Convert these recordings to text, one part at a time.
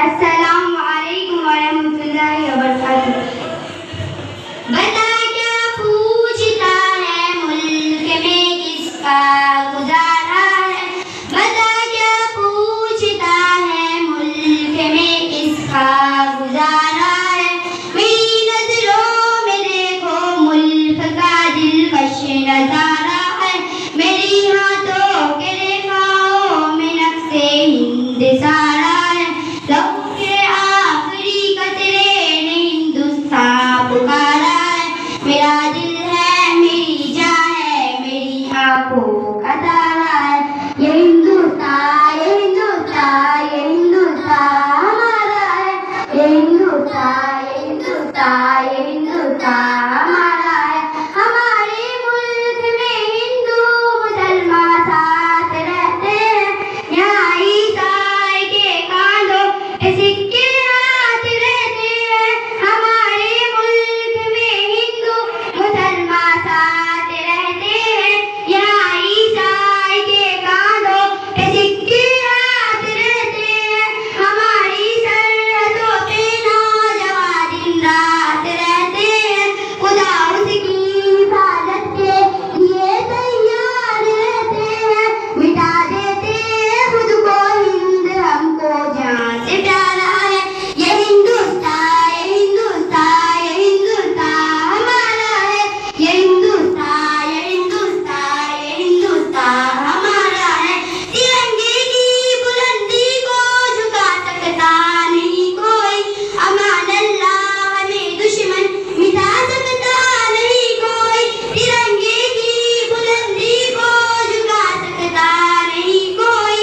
अस्सलामु अलैकुम वरहमतुल्लाहि वबरकातुहू। बता क्या पूछता है मुल्क में किसका गुजारा है, बता क्या पूछता है मुल्क में किसका गुजारा है। मेरी नजरों में देखो मुल्क का दिलकश नजारा है, मेरी हाथों के रेखाओं में नक्शे हिंद सारा है। लहू के आखिरी कतरे ने हिंदुस्तान पुकारा है, मेरा दिल है मेरी जान है मेरी आंखों का तारा है। ये हिंदुस्तान ये हिंदुस्तान ये हिंदुस्तान हमारा है, ये हिंदुस्तान ये हिंदुस्तान ये हिंदुस्तान हमारा है। हमारे मुल्क में हिंदू मुसलमान साथ रहते हैं, यहाँ ईसाई के कांधों पे सिक्के हाथ रहते हैं। हमारे मुल्क में हिंदू मुसलमान साथ रहते हैं, यहाँ ईसाई के कांधों पे सिक्के हाथ रहते हैं। हमारी सरहदों पे नौजवान दिन रात रहते हैं, खुदा उसकी हिफाजत के लिए तैयार रहते हैं। मिटा देते हैं खुद को हिंद हमको जान से प्यारा है। ये हिंदुस्तान ये हिंदुस्तान ये हिंदुस्तान हमारा है, ये हिंदुस्तान ये हिंदुस्तान ये हिंदुस्तान हमारा है। तिरंगे की बुलंदी को झुका सकता नहीं कोई, अमान अल्लाह हमें दुश्मन मिटा सकता नहीं कोई। तिरंगे की बुलंदी को झुका सकता नहीं कोई,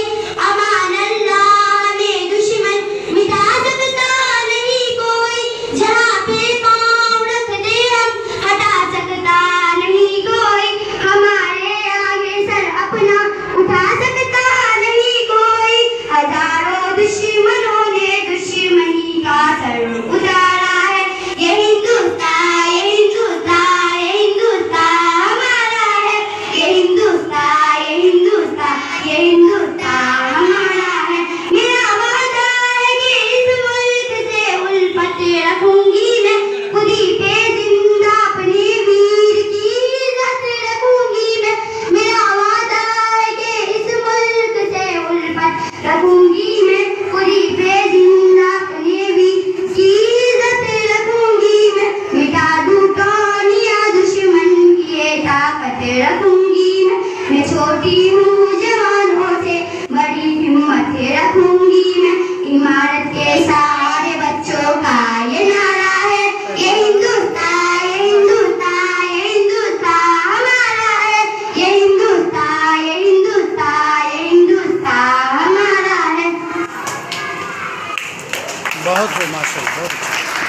अमान अल्लाह हमें दुश्मन मिटा सकता नहीं कोई। जहाँ पे पाँव रख दे हम हटा सकता नहीं कोई, हमारे आगे सर अपना उठा सकता नहीं कोई। हजारों दुश्मनों ने दुश्मनी का सर उतारा है, ये हिंदुस्तान ये हिंदुस्तान ये हिंदुस्तान हमारा है, ये हिंदुस्तान ये हिंदुस्तान ये हिंदुस्तान हमारा है। मेरा वादा है कि इस मुल्क से उल्फत रखूंगी मैं, खुद ही पे जिंदा अपने वीर की इज्जत रखूंगी मैं। मेरा वादा है कि इस मुल्क से उल्फत रखूंगी मैं, खुद ही पे जिंदा अपने वीर की इज्जत रखूंगी मैं। मिटा दूं टोनिया दुश्मन की ये ताकत रखूंगी मैं छोटी हूँ जवानों से बड़ी हिम्मत रखूंगी मैं। इमारत के सारे बच्चों का ये नारा है, ये हिंदुस्तान ये हिंदुस्तान ये हिंदुस्तान हमारा है, ये हिंदुस्तान ये हिंदुस्तान ये हिंदुस्तान हमारा है। बहुत माशाअल्लाह बहुत